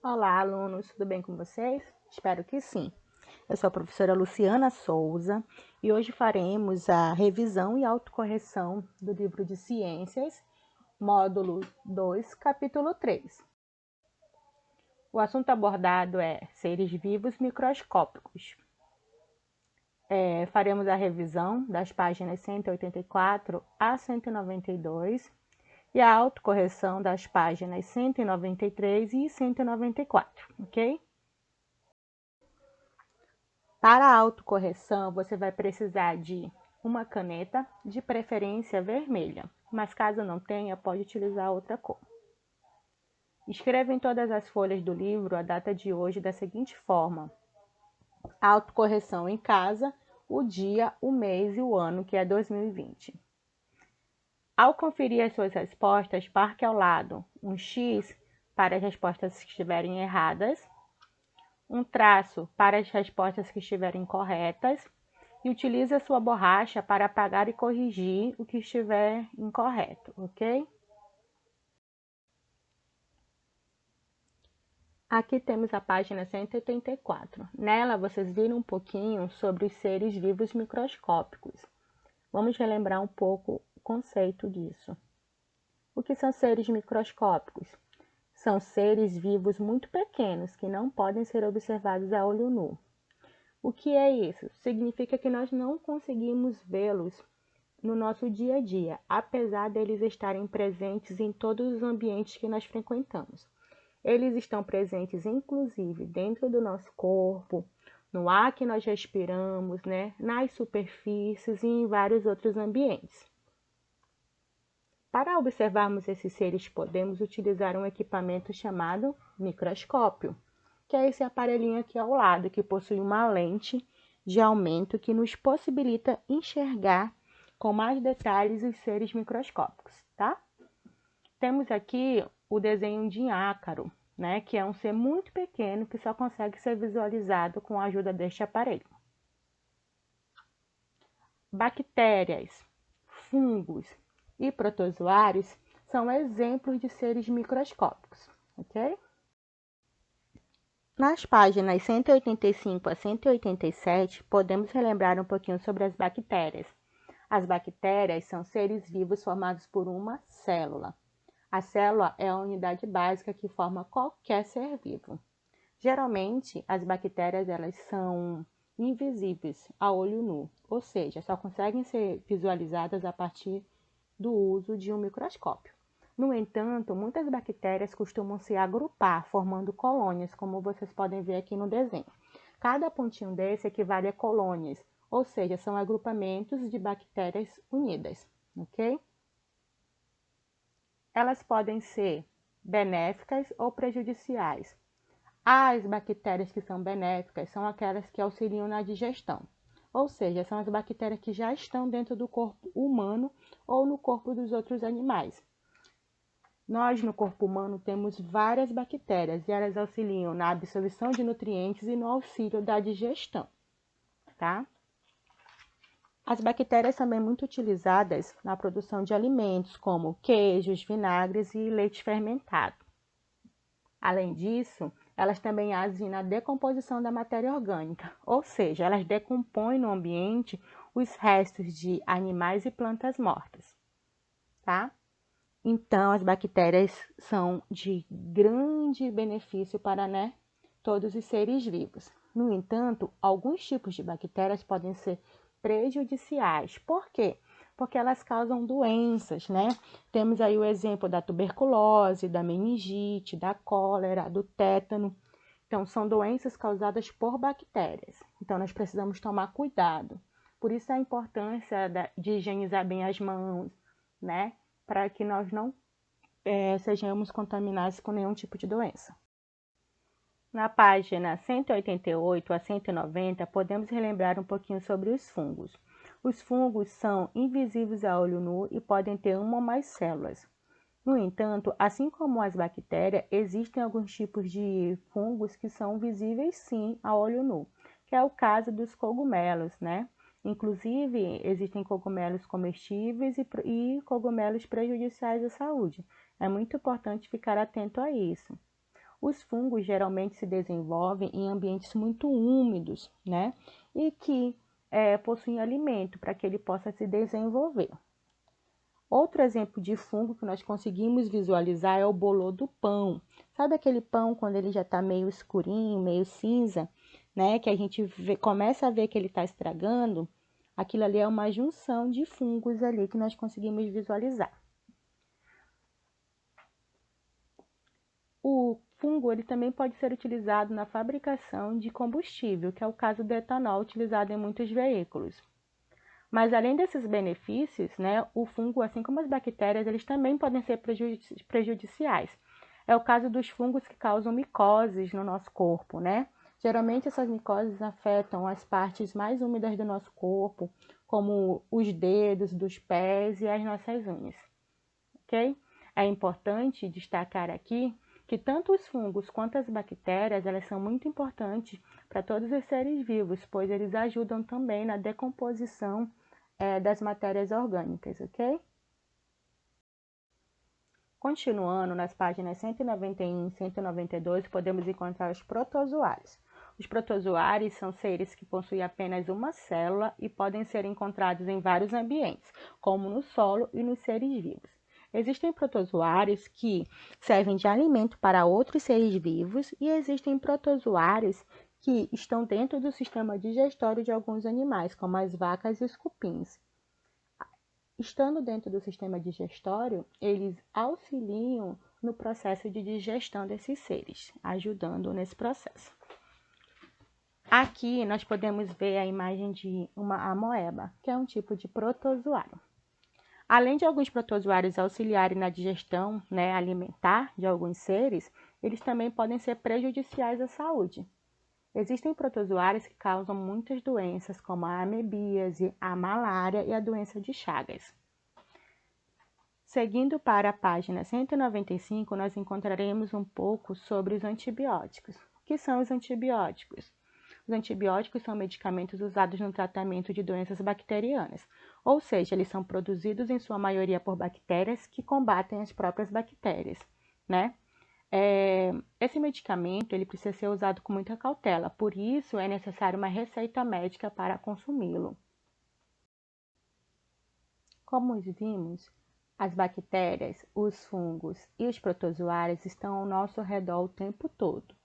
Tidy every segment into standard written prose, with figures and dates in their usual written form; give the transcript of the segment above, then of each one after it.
Olá, alunos, tudo bem com vocês? Espero que sim. Eu sou a professora Luciana Souza e hoje faremos a revisão e autocorreção do livro de Ciências, módulo 2, capítulo 3. O assunto abordado é seres vivos microscópicos. Faremos a revisão das páginas 184 a 192 e a autocorreção das páginas 193 e 194, ok? Para a autocorreção, você vai precisar de uma caneta, de preferência vermelha, mas caso não tenha, pode utilizar outra cor. Escreva em todas as folhas do livro a data de hoje da seguinte forma: autocorreção em casa, o dia, o mês e o ano, que é 2020. Ao conferir as suas respostas, marque ao lado um X para as respostas que estiverem erradas, um traço para as respostas que estiverem corretas e utilize a sua borracha para apagar e corrigir o que estiver incorreto, ok? Aqui temos a página 184. Nela vocês viram um pouquinho sobre os seres vivos microscópicos. Vamos relembrar um pouco o conceito disso. O que são seres microscópicos? São seres vivos muito pequenos que não podem ser observados a olho nu. O que é isso? Significa que nós não conseguimos vê-los no nosso dia a dia, apesar deles estarem presentes em todos os ambientes que nós frequentamos. Eles estão presentes, inclusive, dentro do nosso corpo, no ar que nós respiramos, né? Nas superfícies e em vários outros ambientes. Para observarmos esses seres, podemos utilizar um equipamento chamado microscópio, que é esse aparelhinho aqui ao lado, que possui uma lente de aumento que nos possibilita enxergar com mais detalhes os seres microscópicos, tá? Temos aqui o desenho de ácaro, né, que é um ser muito pequeno que só consegue ser visualizado com a ajuda deste aparelho. Bactérias, fungos e protozoários são exemplos de seres microscópicos, ok? Nas páginas 185 a 187, podemos relembrar um pouquinho sobre as bactérias. As bactérias são seres vivos formados por uma célula. A célula é a unidade básica que forma qualquer ser vivo. Geralmente, as bactérias elas são invisíveis a olho nu, ou seja, só conseguem ser visualizadas a partir do uso de um microscópio. No entanto, muitas bactérias costumam se agrupar, formando colônias, como vocês podem ver aqui no desenho. Cada pontinho desse equivale a colônias, ou seja, são agrupamentos de bactérias unidas, ok? Elas podem ser benéficas ou prejudiciais. As bactérias que são benéficas são aquelas que auxiliam na digestão, ou seja, são as bactérias que já estão dentro do corpo humano ou no corpo dos outros animais. Nós, no corpo humano, temos várias bactérias e elas auxiliam na absorção de nutrientes e no auxílio da digestão, tá? As bactérias são também muito utilizadas na produção de alimentos, como queijos, vinagres e leite fermentado. Além disso, elas também agem na decomposição da matéria orgânica, ou seja, elas decompõem no ambiente os restos de animais e plantas mortas, tá? Então, as bactérias são de grande benefício para, todos os seres vivos. No entanto, alguns tipos de bactérias podem ser prejudiciais. Por quê? Porque elas causam doenças, né? Temos aí o exemplo da tuberculose, da meningite, da cólera, do tétano. Então, são doenças causadas por bactérias. Então, nós precisamos tomar cuidado. Por isso a importância de higienizar bem as mãos, né? Para que nós não sejamos contaminados com nenhum tipo de doença. Na página 188 a 190, podemos relembrar um pouquinho sobre os fungos. Os fungos são invisíveis a olho nu e podem ter uma ou mais células. No entanto, assim como as bactérias, existem alguns tipos de fungos que são visíveis sim a olho nu, que é o caso dos cogumelos, né? Inclusive, existem cogumelos comestíveis e cogumelos prejudiciais à saúde. É muito importante ficar atento a isso. Os fungos geralmente se desenvolvem em ambientes muito úmidos, né? E que possuem alimento para que ele possa se desenvolver. Outro exemplo de fungo que nós conseguimos visualizar é o bolor do pão. Sabe aquele pão quando ele já está meio escurinho, meio cinza, né? Que a gente começa a ver que ele está estragando? Aquilo ali é uma junção de fungos ali que nós conseguimos visualizar. O fungo ele também pode ser utilizado na fabricação de combustível, que é o caso do etanol utilizado em muitos veículos. Mas além desses benefícios, né, o fungo, assim como as bactérias, eles também podem ser prejudiciais. É o caso dos fungos que causam micoses no nosso corpo, né? Geralmente essas micoses afetam as partes mais úmidas do nosso corpo, como os dedos dos pés e as nossas unhas, ok? É importante destacar aqui que tanto os fungos quanto as bactérias, elas são muito importantes para todos os seres vivos, pois eles ajudam também na decomposição das matérias orgânicas, ok? Continuando, nas páginas 191 e 192, podemos encontrar os protozoários. Os protozoários são seres que possuem apenas uma célula e podem ser encontrados em vários ambientes, como no solo e nos seres vivos. Existem protozoários que servem de alimento para outros seres vivos e existem protozoários que estão dentro do sistema digestório de alguns animais, como as vacas e os cupins. Estando dentro do sistema digestório, eles auxiliam no processo de digestão desses seres, ajudando nesse processo. Aqui nós podemos ver a imagem de uma amoeba, que é um tipo de protozoário. Além de alguns protozoários auxiliarem na digestão, né, alimentar de alguns seres, eles também podem ser prejudiciais à saúde. Existem protozoários que causam muitas doenças, como a amebíase, a malária e a doença de Chagas. Seguindo para a página 195, nós encontraremos um pouco sobre os antibióticos. O que são os antibióticos? Os antibióticos são medicamentos usados no tratamento de doenças bacterianas, ou seja, eles são produzidos em sua maioria por bactérias que combatem as próprias bactérias, né? Esse medicamento ele precisa ser usado com muita cautela, por isso é necessário uma receita médica para consumi-lo. Como vimos, as bactérias, os fungos e os protozoários estão ao nosso redor o tempo todo.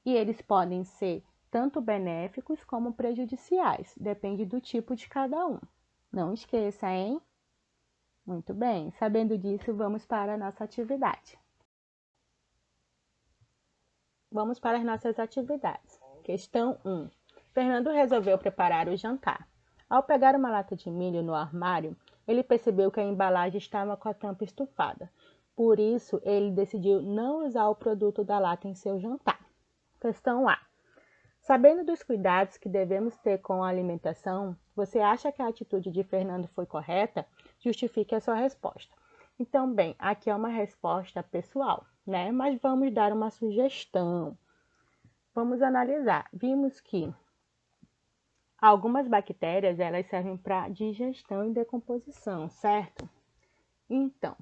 E eles podem ser tanto benéficos como prejudiciais, depende do tipo de cada um. Não esqueça, hein? Muito bem, sabendo disso, vamos para a nossa atividade. Vamos para as nossas atividades. Questão 1. Fernando resolveu preparar o jantar. Ao pegar uma lata de milho no armário, ele percebeu que a embalagem estava com a tampa estufada. Por isso, ele decidiu não usar o produto da lata em seu jantar. Questão A. Sabendo dos cuidados que devemos ter com a alimentação, você acha que a atitude de Fernando foi correta? Justifique a sua resposta. Então, bem, aqui é uma resposta pessoal, né? Mas vamos dar uma sugestão. Vamos analisar. Vimos que algumas bactérias, elas servem para digestão e decomposição, certo? Então,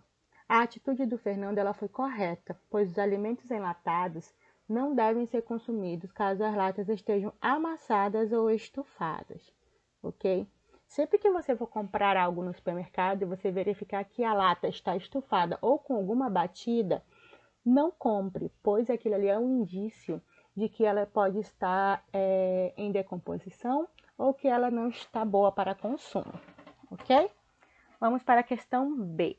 a atitude do Fernando ela foi correta, pois os alimentos enlatados não devem ser consumidos caso as latas estejam amassadas ou estufadas, ok? Sempre que você for comprar algo no supermercado e você verificar que a lata está estufada ou com alguma batida, não compre, pois aquilo ali é um indício de que ela pode estar em decomposição ou que ela não está boa para consumo, ok? Vamos para a questão B.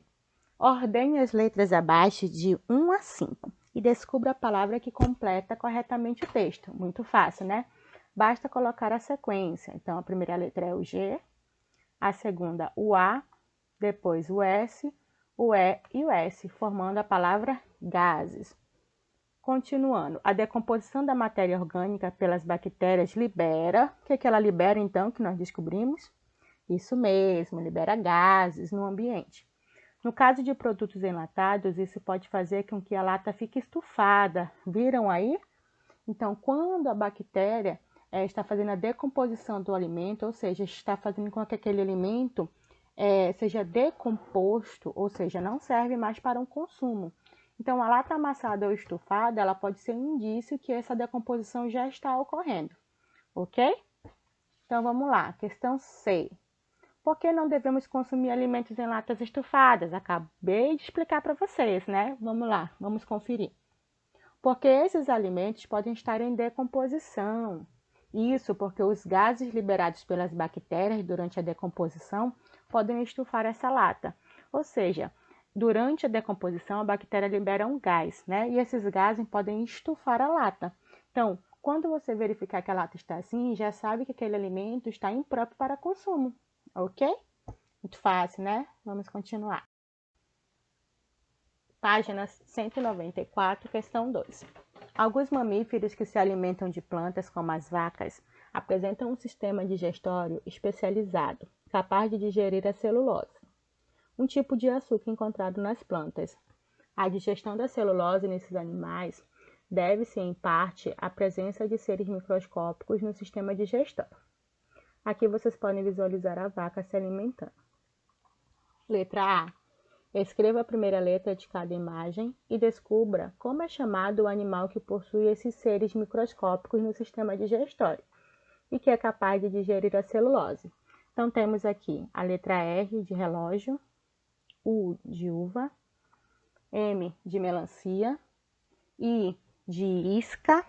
Ordene as letras abaixo de 1 a 5 e descubra a palavra que completa corretamente o texto. Muito fácil, né? Basta colocar a sequência. Então, a primeira letra é o G, a segunda o A, depois o S, o E e o S, formando a palavra gases. Continuando, a decomposição da matéria orgânica pelas bactérias libera... O que ela libera, então, que nós descobrimos? Isso mesmo, libera gases no ambiente. No caso de produtos enlatados, isso pode fazer com que a lata fique estufada. Viram aí? Então, quando a bactéria está fazendo a decomposição do alimento, ou seja, está fazendo com que aquele alimento seja decomposto, ou seja, não serve mais para um consumo. Então, a lata amassada ou estufada, ela pode ser um indício que essa decomposição já está ocorrendo, ok? Então, vamos lá. Questão C. Por que não devemos consumir alimentos em latas estufadas? Acabei de explicar para vocês, né? Vamos lá, vamos conferir. Porque esses alimentos podem estar em decomposição. Isso porque os gases liberados pelas bactérias durante a decomposição podem estufar essa lata. Ou seja, durante a decomposição, a bactéria libera um gás, né? E esses gases podem estufar a lata. Então, quando você verificar que a lata está assim, já sabe que aquele alimento está impróprio para consumo, ok? Muito fácil, né? Vamos continuar. Página 194, questão 2. Alguns mamíferos que se alimentam de plantas, como as vacas, apresentam um sistema digestório especializado, capaz de digerir a celulose, um tipo de açúcar encontrado nas plantas. A digestão da celulose nesses animais deve-se, em parte, à presença de seres microscópicos no sistema digestório. Aqui vocês podem visualizar a vaca se alimentando. Letra A. Escreva a primeira letra de cada imagem e descubra como é chamado o animal que possui esses seres microscópicos no sistema digestório e que é capaz de digerir a celulose. Então, temos aqui a letra R de relógio, U de uva, M de melancia, I de isca,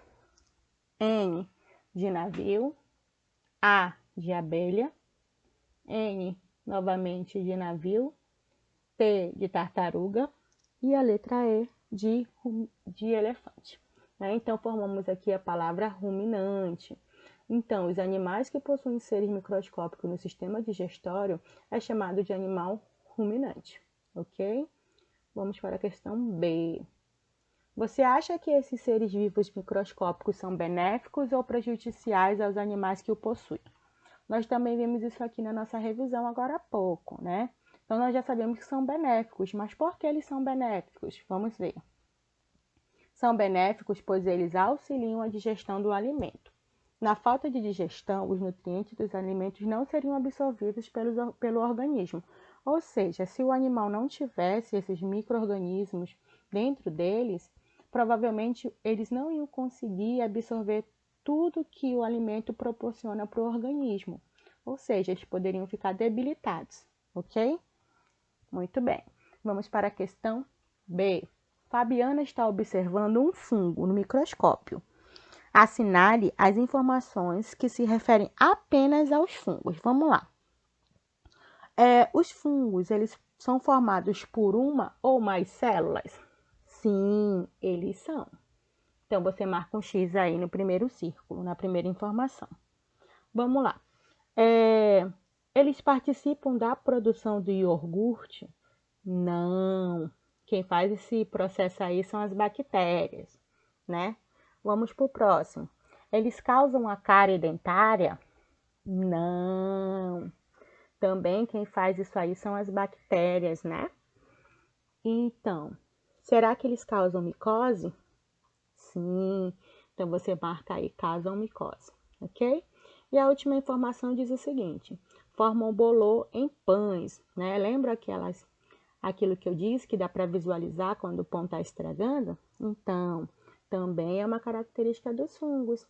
N de navio, A de abelha, N novamente de navio, T de tartaruga e a letra E de elefante. Né? Então, formamos aqui a palavra ruminante. Então, os animais que possuem seres microscópicos no sistema digestório é chamado de animal ruminante, ok? Vamos para a questão B. Você acha que esses seres vivos microscópicos são benéficos ou prejudiciais aos animais que o possuem? Nós também vimos isso aqui na nossa revisão agora há pouco, né? Então, nós já sabemos que são benéficos, mas por que eles são benéficos? Vamos ver. São benéficos pois eles auxiliam a digestão do alimento. Na falta de digestão, os nutrientes dos alimentos não seriam absorvidos pelo organismo. Ou seja, se o animal não tivesse esses micro-organismos dentro deles, provavelmente eles não iam conseguir absorver tudo que o alimento proporciona para o organismo. Ou seja, eles poderiam ficar debilitados, ok? Muito bem. Vamos para a questão B. Fabiana está observando um fungo no microscópio. Assinale as informações que se referem apenas aos fungos. Vamos lá. Os fungos, eles são formados por uma ou mais células? Sim, eles são. Então, você marca um X aí no primeiro círculo, na primeira informação. Vamos lá. Eles participam da produção do iogurte? Não. Quem faz esse processo aí são as bactérias, né? Vamos para o próximo. Eles causam a cárie dentária? Não. Também quem faz isso aí são as bactérias, né? Então, será que eles causam micose? Sim. Então, você marca aí, causam micose, ok? E a última informação diz o seguinte: formam bolor em pães, né? Lembra aquilo que eu disse que dá para visualizar quando o pão está estragando? Então, também é uma característica dos fungos.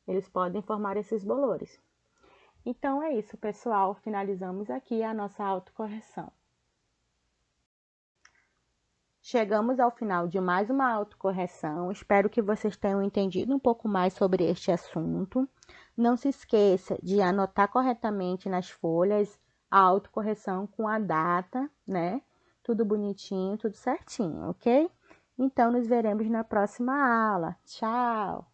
Eles podem formar esses bolores. Então é isso, pessoal. Finalizamos aqui a nossa autocorreção. Chegamos ao final de mais uma autocorreção. Espero que vocês tenham entendido um pouco mais sobre este assunto. Não se esqueça de anotar corretamente nas folhas a autocorreção com a data, né? Tudo bonitinho, tudo certinho, ok? Então, nos veremos na próxima aula. Tchau!